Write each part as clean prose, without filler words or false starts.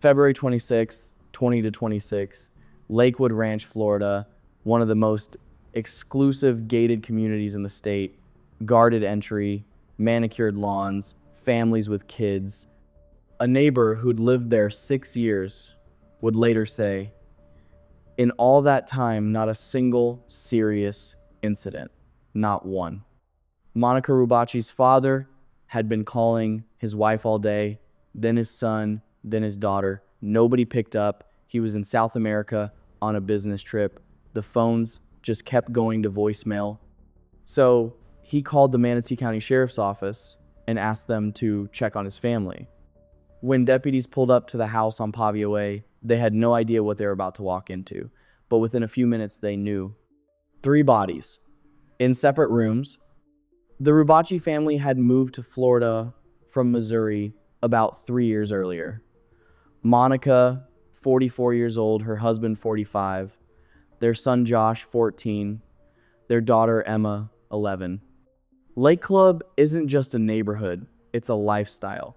February 26, 20 to 26, Lakewood Ranch, Florida, one of the most exclusive gated communities in the state, guarded entry, manicured lawns, families with kids. A neighbor who'd lived there 6 years would later say, in all that time, not a single serious incident, not one. Monika Rubacha's father had been calling his wife all day, then his son, then his daughter. Nobody picked up. He was in South America on a business trip. The phones just kept going to voicemail. So he called the Manatee County Sheriff's office and asked them to check on his family. When deputies pulled up to the house on Pavia Way, they had no idea what they were about to walk into, but within a few minutes they knew. 3 bodies in separate rooms. The Rubacha family had moved to Florida from Missouri about 3 years earlier. Monika, 44 years old, her husband 45, their son Josh 14, their daughter Emma 11. Lake Club isn't just a neighborhood, it's a lifestyle.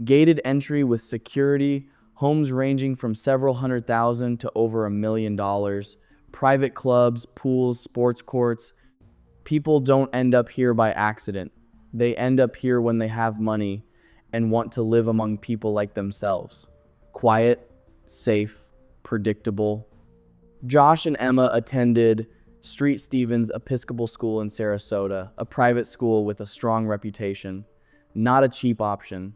Gated entry with security, homes ranging from several $100,000 to over $1 million, private clubs, pools, sports courts. People don't end up here by accident. They end up here when they have money and want to live among people like themselves. Quiet, safe, predictable. Josh and Emma attended St. Stephen's Episcopal School in Sarasota, a private school with a strong reputation, not a cheap option.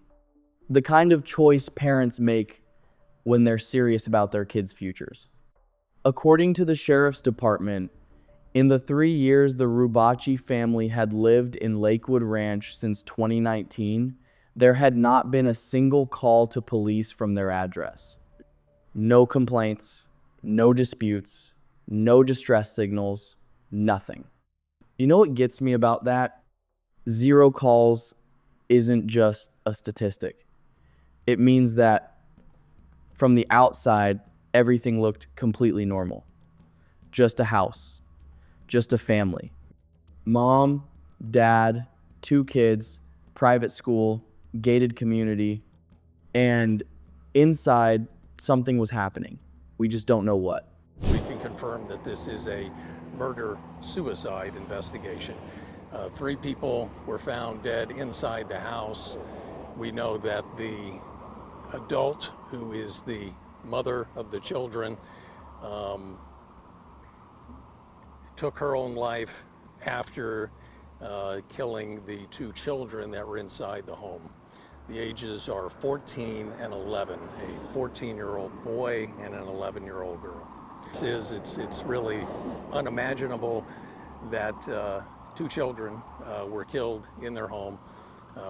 The kind of choice parents make when they're serious about their kids' futures. According to the Sheriff's Department, in the 3 years the Rubacha family had lived in Lakewood Ranch since 2019, there had not been a single call to police from their address. No complaints, no disputes, no distress signals, nothing. You know what gets me about that? 0 calls isn't just a statistic. It means that from the outside, everything looked completely normal. Just a house, just a family. Mom, dad, 2 kids, private school, gated community, and inside something was happening. We just don't know what. We can confirm that this is a murder-suicide investigation. 3 people were found dead inside the house. We know that the adult, who is the mother of the children, took her own life after killing the 2 children that were inside the home. The ages are 14 and 11, a 14-year-old boy and an 11-year-old girl. It's really unimaginable that 2 children were killed in their home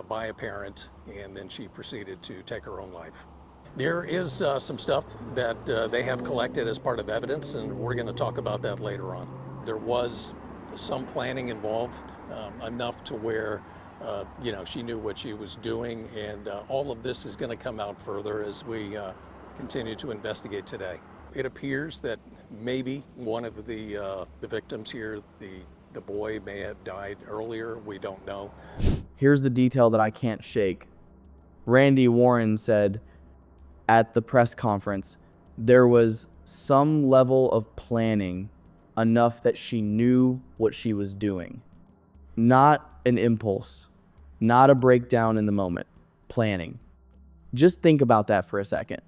by a parent, and then she proceeded to take her own life. There is some stuff that they have collected as part of evidence, and we're going to talk about that later on. There was some planning involved, enough to where she knew what she was doing, and all of this is going to come out further as we continue to investigate today. It appears that maybe one of the victims here, the boy, may have died earlier. We don't know. Here's the detail that I can't shake. Randy Warren said at the press conference, there was some level of planning, enough that she knew what she was doing. Not an impulse, not a breakdown in the moment, planning. Just think about that for a second.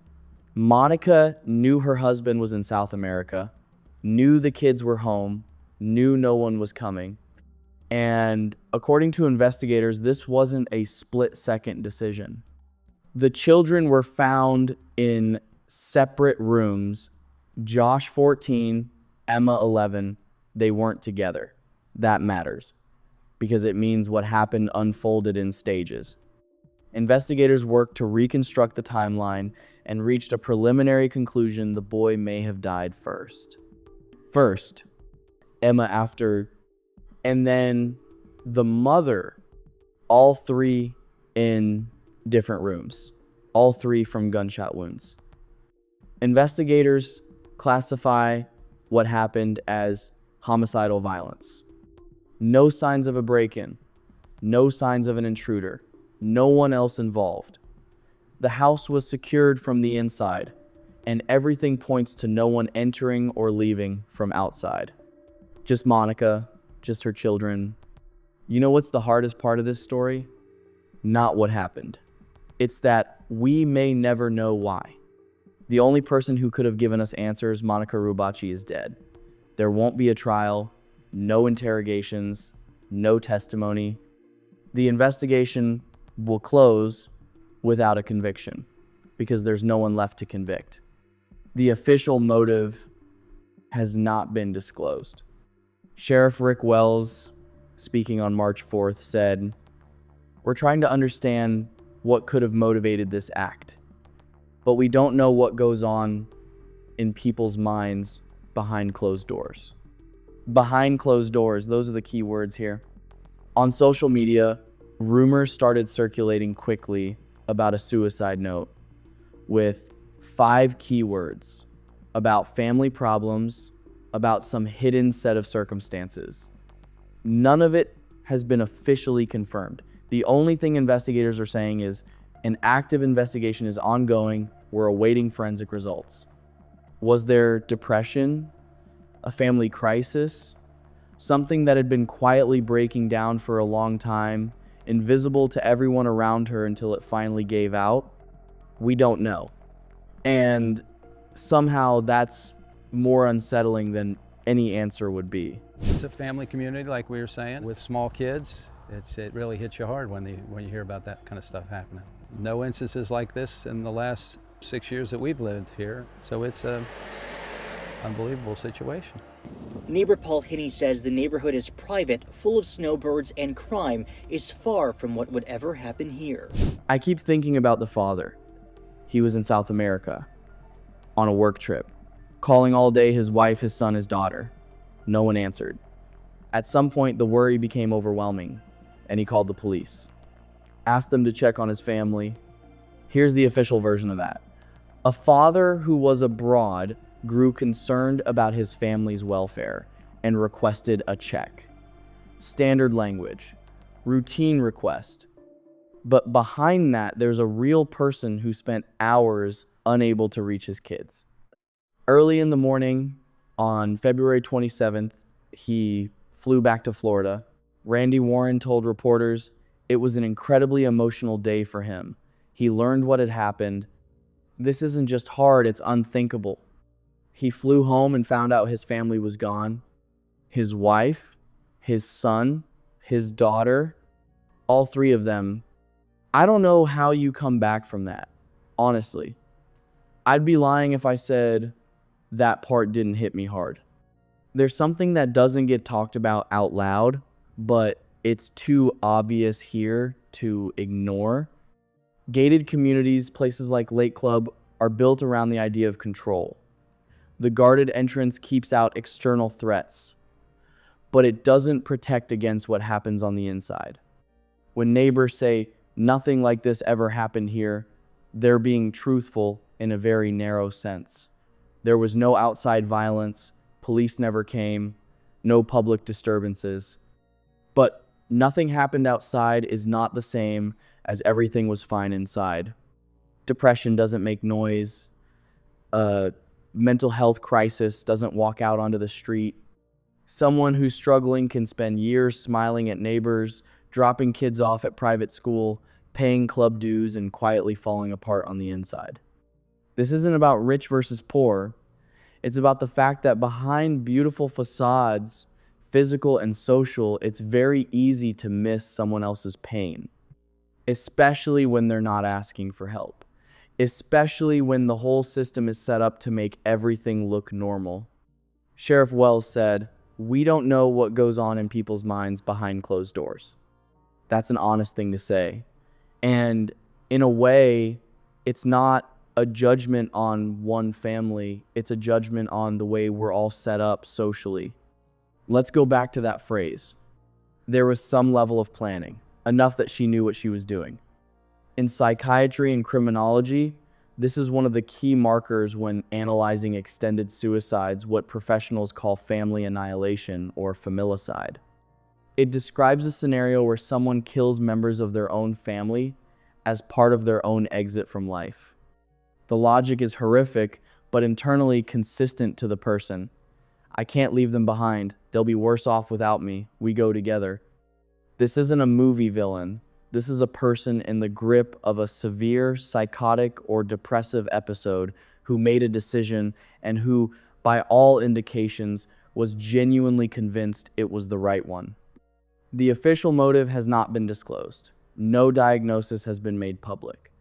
Monika knew her husband was in South America, knew the kids were home, knew no one was coming. And according to investigators, this wasn't a split-second decision. The children were found in separate rooms. Josh 14, Emma 11, they weren't together. That matters because it means what happened unfolded in stages. Investigators worked to reconstruct the timeline and reached a preliminary conclusion: the boy may have died first. Emma after, and then the mother, all 3 in different rooms, all 3 from gunshot wounds. Investigators classify what happened as homicidal violence. No signs of a break-in, no signs of an intruder, no one else involved. The house was secured from the inside, and everything points to no one entering or leaving from outside. Just Monika, just her children. You know what's the hardest part of this story? Not what happened. It's that we may never know why. The only person who could have given us answers, Monika Rubacha, is dead. There won't be a trial, no interrogations, no testimony. The investigation will close without a conviction because there's no one left to convict. The official motive has not been disclosed. Sheriff Rick Wells, speaking on March 4th, said, "We're trying to understand what could have motivated this act, but we don't know what goes on in people's minds behind closed doors." Behind closed doors, those are the key words here. On social media, rumors started circulating quickly about a suicide note with 5 keywords about family problems, about some hidden set of circumstances. None of it has been officially confirmed. The only thing investigators are saying is an active investigation is ongoing. We're awaiting forensic results. Was there depression, a family crisis, something that had been quietly breaking down for a long time, invisible to everyone around her until it finally gave out? We don't know. And somehow that's more unsettling than any answer would be. It's a family community, like we were saying, with small kids. It really hits you hard when you hear about that kind of stuff happening. No instances like this in the last 6 years that we've lived here, so it's an unbelievable situation. Neighbor Paul Hinney says the neighborhood is private, full of snowbirds, and crime is far from what would ever happen here. I keep thinking about the father. He was in South America on a work trip, calling all day his wife, his son, his daughter. No one answered. At some point, the worry became overwhelming, and he called the police. Asked them to check on his family. Here's the official version of that. A father who was abroad grew concerned about his family's welfare and requested a check. Standard language, routine request. But behind that, there's a real person who spent hours unable to reach his kids. Early in the morning, on February 27th, he flew back to Florida. Randy Warren told reporters it was an incredibly emotional day for him. He learned what had happened. This isn't just hard, it's unthinkable. He flew home and found out his family was gone. His wife, his son, his daughter, all 3 of them. I don't know how you come back from that, honestly. I'd be lying if I said that part didn't hit me hard. There's something that doesn't get talked about out loud, but it's too obvious here to ignore. Gated communities, places like Lake Club, are built around the idea of control. The guarded entrance keeps out external threats, but it doesn't protect against what happens on the inside. When neighbors say nothing like this ever happened here, they're being truthful in a very narrow sense. There was no outside violence, police never came, no public disturbances. But nothing happened outside is not the same as everything was fine inside. Depression doesn't make noise. A mental health crisis doesn't walk out onto the street. Someone who's struggling can spend years smiling at neighbors, dropping kids off at private school, paying club dues, and quietly falling apart on the inside. This isn't about rich versus poor. It's about the fact that behind beautiful facades, physical and social, it's very easy to miss someone else's pain, especially when they're not asking for help, especially when the whole system is set up to make everything look normal. Sheriff Wells said, "We don't know what goes on in people's minds behind closed doors." That's an honest thing to say. And in a way, it's not a judgment on one family. It's a judgment on the way we're all set up socially. Let's go back to that phrase. There was some level of planning, enough that she knew what she was doing. In psychiatry and criminology, this is one of the key markers when analyzing extended suicides, what professionals call family annihilation or familicide. It describes a scenario where someone kills members of their own family as part of their own exit from life. The logic is horrific, but internally consistent to the person. I can't leave them behind. They'll be worse off without me. We go together. This isn't a movie villain. This is a person in the grip of a severe psychotic or depressive episode who made a decision and who, by all indications, was genuinely convinced it was the right one. The official motive has not been disclosed. No diagnosis has been made public.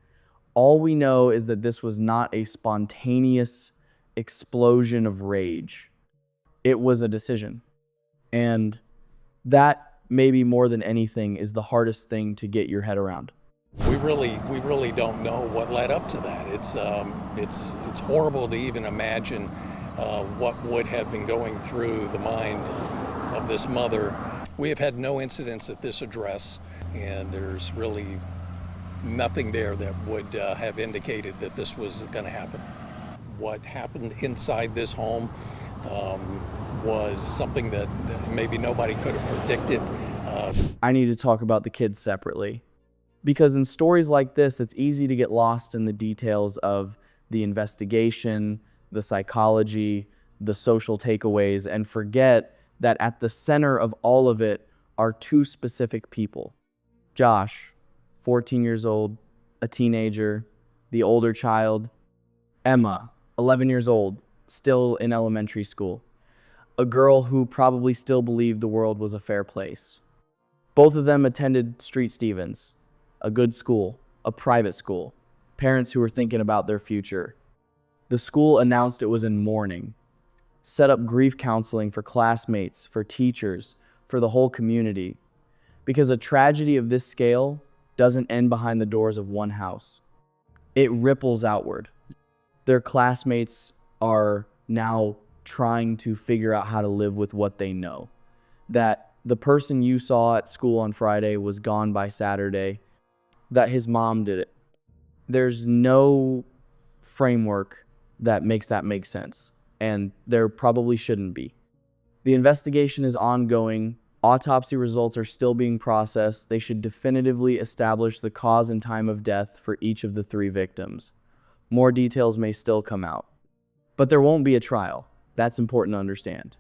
All we know is that this was not a spontaneous explosion of rage. It was a decision. And that, maybe more than anything, is the hardest thing to get your head around. We really don't know what led up to that. It's horrible to even imagine what would have been going through the mind of this mother. We have had no incidents at this address, and there's really nothing there that would have indicated that this was going to happen. What happened inside this home was something that maybe nobody could have predicted. I need to talk about the kids separately, because in stories like this, it's easy to get lost in the details of the investigation, the psychology, the social takeaways, and forget that at the center of all of it are two specific people. Josh, 14 years old, a teenager, the older child. Emma, 11 years old, still in elementary school. A girl who probably still believed the world was a fair place. Both of them attended Street Stevens, a good school, a private school, parents who were thinking about their future. The school announced it was in mourning, set up grief counseling for classmates, for teachers, for the whole community, because a tragedy of this scale doesn't end behind the doors of one house. It ripples outward. Their classmates are now trying to figure out how to live with what they know. That the person you saw at school on Friday was gone by Saturday, that his mom did it. There's no framework that makes that make sense, and there probably shouldn't be. The investigation is ongoing. Autopsy results are still being processed. They should definitively establish the cause and time of death for each of the three victims. More details may still come out. But there won't be a trial. That's important to understand.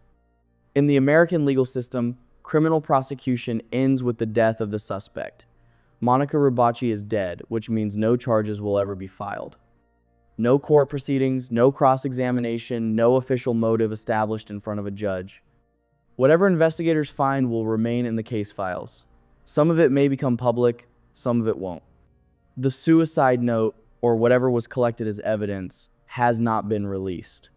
In the American legal system, criminal prosecution ends with the death of the suspect. Monika Rubacha is dead, which means no charges will ever be filed. No court proceedings, no cross-examination, no official motive established in front of a judge. Whatever investigators find will remain in the case files. Some of it may become public, some of it won't. The suicide note, or whatever was collected as evidence, has not been released.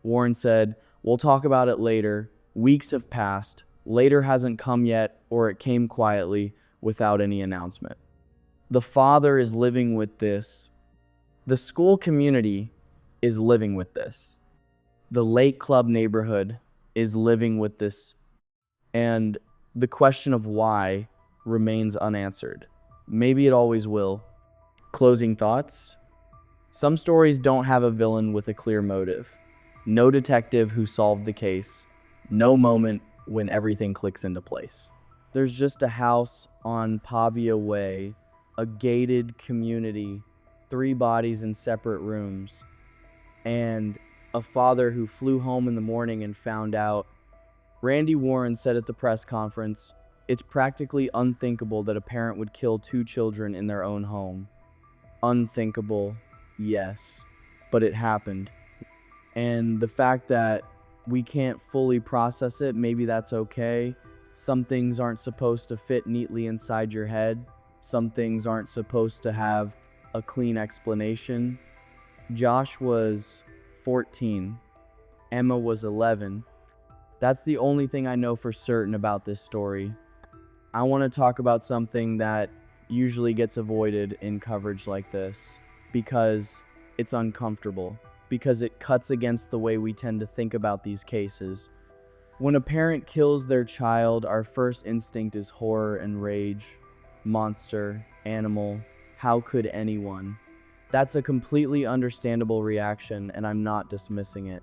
Warren said, "We'll talk about it later. Weeks have passed. Later hasn't come yet, or it came quietly without any announcement." The father is living with this. The school community is living with this. The Lake Club neighborhood is living with this. And the question of why remains unanswered. Maybe it always will. Closing thoughts? Some stories don't have a villain with a clear motive. No detective who solved the case. No moment when everything clicks into place. There's just a house on Pavia Way, a gated community, 3 bodies in separate rooms, and a father who flew home in the morning and found out. Randy Warren said at the press conference, "It's practically unthinkable that a parent would kill 2 children in their own home." Unthinkable, yes, but it happened. And the fact that we can't fully process it, maybe that's okay. Some things aren't supposed to fit neatly inside your head. Some things aren't supposed to have a clean explanation. Josh was 14. Emma was 11. That's the only thing I know for certain about this story. I want to talk about something that usually gets avoided in coverage like this because it's uncomfortable, because it cuts against the way we tend to think about these cases. When a parent kills their child, our first instinct is horror and rage. Monster, animal, how could anyone? That's a completely understandable reaction, and I'm not dismissing it.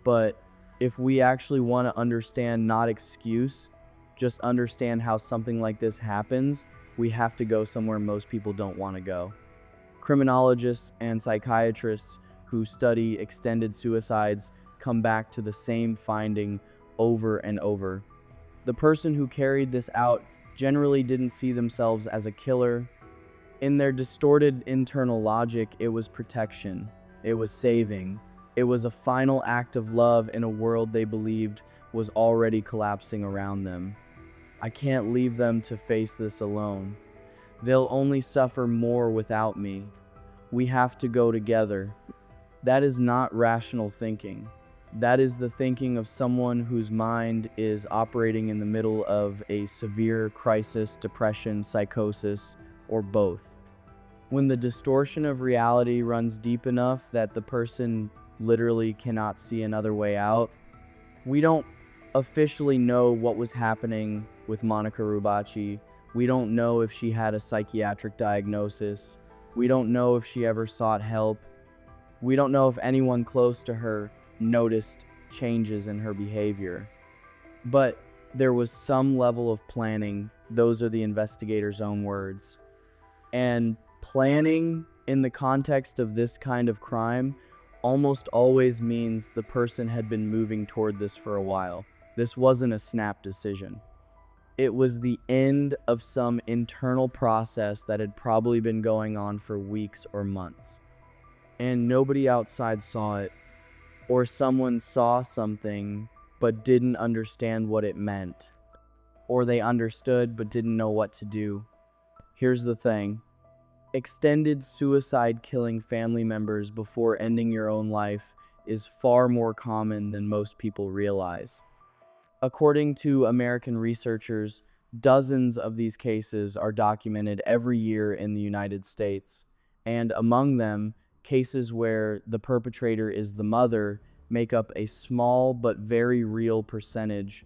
But if we actually want to understand, not excuse, just understand how something like this happens, we have to go somewhere most people don't want to go. Criminologists and psychiatrists who study extended suicides come back to the same finding over and over. The person who carried this out generally didn't see themselves as a killer. In their distorted internal logic, it was protection, it was saving, it was a final act of love in a world they believed was already collapsing around them. I can't leave them to face this alone. They'll only suffer more without me. We have to go together. That is not rational thinking. That is the thinking of someone whose mind is operating in the middle of a severe crisis, depression, psychosis, or both. When the distortion of reality runs deep enough that the person literally cannot see another way out, we don't officially know what was happening with Monika Rubacha. We don't know if she had a psychiatric diagnosis. We don't know if she ever sought help. We don't know if anyone close to her noticed changes in her behavior. But there was some level of planning. Those are the investigators' own words. And planning in the context of this kind of crime almost always means the person had been moving toward this for a while. This wasn't a snap decision. It was the end of some internal process that had probably been going on for weeks or months. And nobody outside saw it, or someone saw something but didn't understand what it meant, or they understood but didn't know what to do. Here's the thing. Extended suicide killing family members before ending your own life is far more common than most people realize. According to American researchers, dozens of these cases are documented every year in the United States, and among them, cases where the perpetrator is the mother make up a small but very real percentage.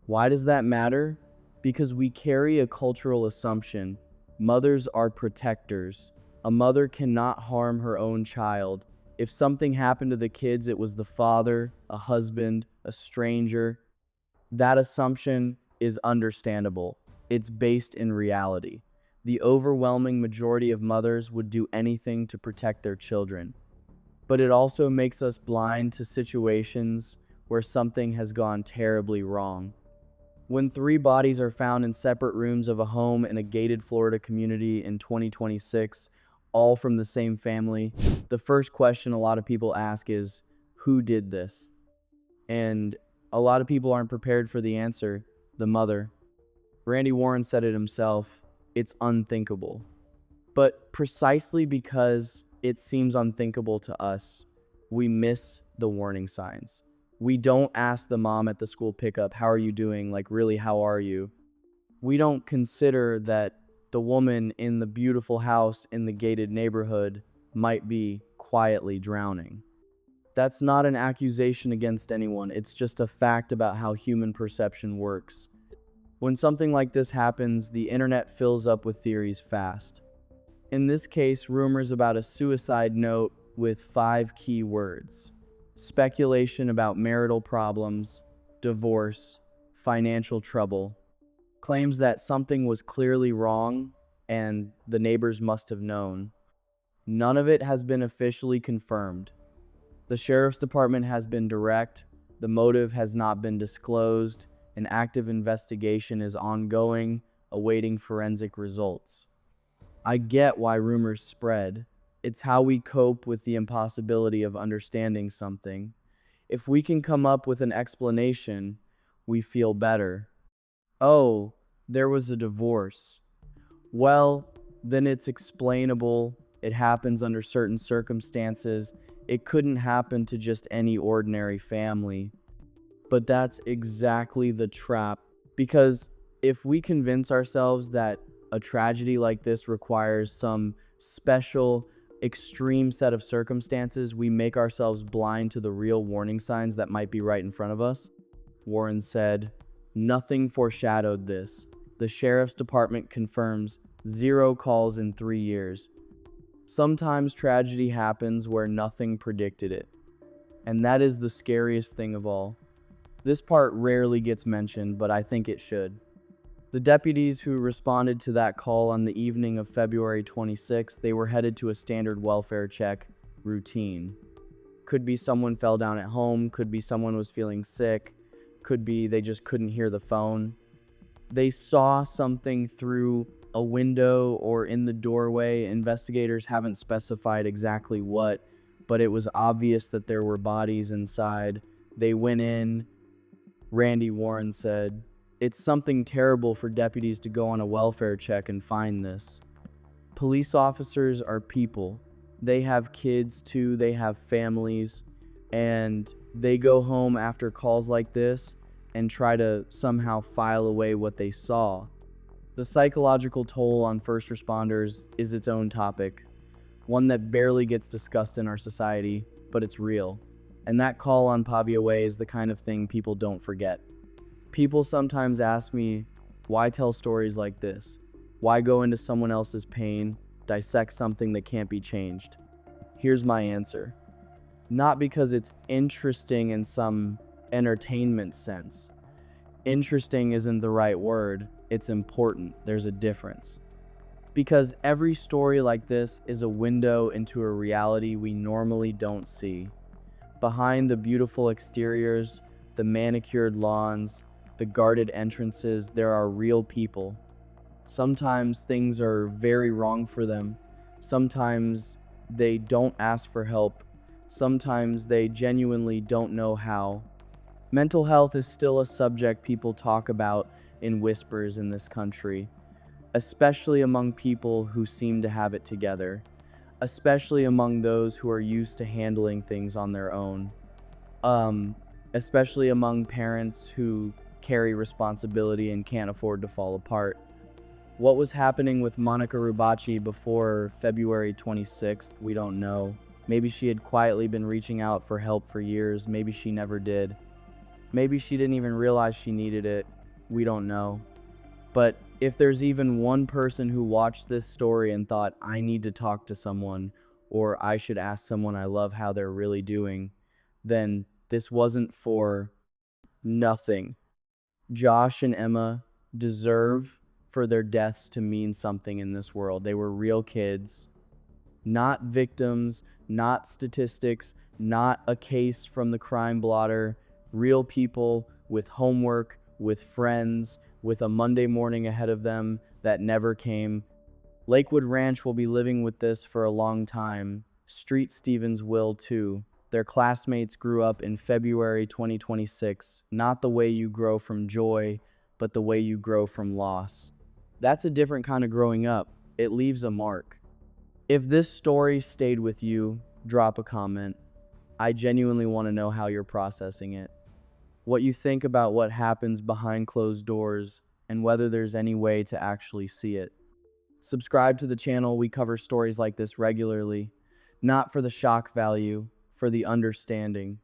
Why does that matter? Because we carry a cultural assumption. Mothers are protectors. A mother cannot harm her own child. If something happened to the kids, it was the father, a husband, a stranger. That assumption is understandable. It's based in reality. The overwhelming majority of mothers would do anything to protect their children. But it also makes us blind to situations where something has gone terribly wrong. When 3 bodies are found in separate rooms of a home in a gated Florida community in 2026, all from the same family, the first question a lot of people ask is, who did this? And a lot of people aren't prepared for the answer, the mother. Randy Warren said it himself, it's unthinkable. But precisely because it seems unthinkable to us, we miss the warning signs. We don't ask the mom at the school pickup, how are you doing? Like, really, how are you? We don't consider that the woman in the beautiful house in the gated neighborhood might be quietly drowning. That's not an accusation against anyone. It's just a fact about how human perception works. When something like this happens, the internet fills up with theories fast. In this case, rumors about a suicide note with 5 key words: speculation about marital problems, divorce, financial trouble, claims that something was clearly wrong and the neighbors must have known. None of it has been officially confirmed. The sheriff's department has been direct, the motive has not been disclosed, an active investigation is ongoing, awaiting forensic results. I get why rumors spread. It's how we cope with the impossibility of understanding something. If we can come up with an explanation, we feel better. Oh, there was a divorce. Well, then it's explainable. It happens under certain circumstances. It couldn't happen to just any ordinary family. But that's exactly the trap, because if we convince ourselves that a tragedy like this requires some special, extreme set of circumstances, we make ourselves blind to the real warning signs that might be right in front of us. Warren said, nothing foreshadowed this. The sheriff's department confirms 0 calls in 3 years. Sometimes tragedy happens where nothing predicted it. And that is the scariest thing of all. This part rarely gets mentioned, but I think it should. The deputies who responded to that call on the evening of February 26th, they were headed to a standard welfare check routine. Could be someone fell down at home, could be someone was feeling sick, could be they just couldn't hear the phone. They saw something through a window or in the doorway. Investigators haven't specified exactly what, but it was obvious that there were bodies inside. They went in. Randy Warren said, "It's something terrible for deputies to go on a welfare check and find this." Police officers are people. They have kids too, they have families, and they go home after calls like this and try to somehow file away what they saw. The psychological toll on first responders is its own topic, one that barely gets discussed in our society, but it's real. And that call on Pavia Way is the kind of thing people don't forget. People sometimes ask me, why tell stories like this? Why go into someone else's pain, dissect something that can't be changed? Here's my answer. Not because it's interesting in some entertainment sense. Interesting isn't the right word, it's important. There's a difference. Because every story like this is a window into a reality we normally don't see. Behind the beautiful exteriors, the manicured lawns, the guarded entrances, there are real people. Sometimes things are very wrong for them. Sometimes they don't ask for help. Sometimes they genuinely don't know how. Mental health is still a subject people talk about in whispers in this country, especially among people who seem to have it together, especially among those who are used to handling things on their own, especially among parents who carry responsibility and can't afford to fall apart. What was happening with Monika Rubacha before February 26th, we don't know. Maybe she had quietly been reaching out for help for years. Maybe she never did. Maybe she didn't even realize she needed it. We don't know. But if there's even one person who watched this story and thought, I need to talk to someone, or I should ask someone I love how they're really doing, then this wasn't for nothing. Josh and Emma deserve for their deaths to mean something in this world. They were real kids, not victims, not statistics, not a case from the crime blotter. Real people with homework, with friends, with a Monday morning ahead of them that never came. Lakewood Ranch will be living with this for a long time. Street Stevens will too. Their classmates grew up in February 2026, not the way you grow from joy, but the way you grow from loss. That's a different kind of growing up. It leaves a mark. If this story stayed with you, drop a comment. I genuinely want to know how you're processing it, what you think about what happens behind closed doors, and whether there's any way to actually see it. Subscribe to the channel. We cover stories like this regularly, not for the shock value, for the understanding.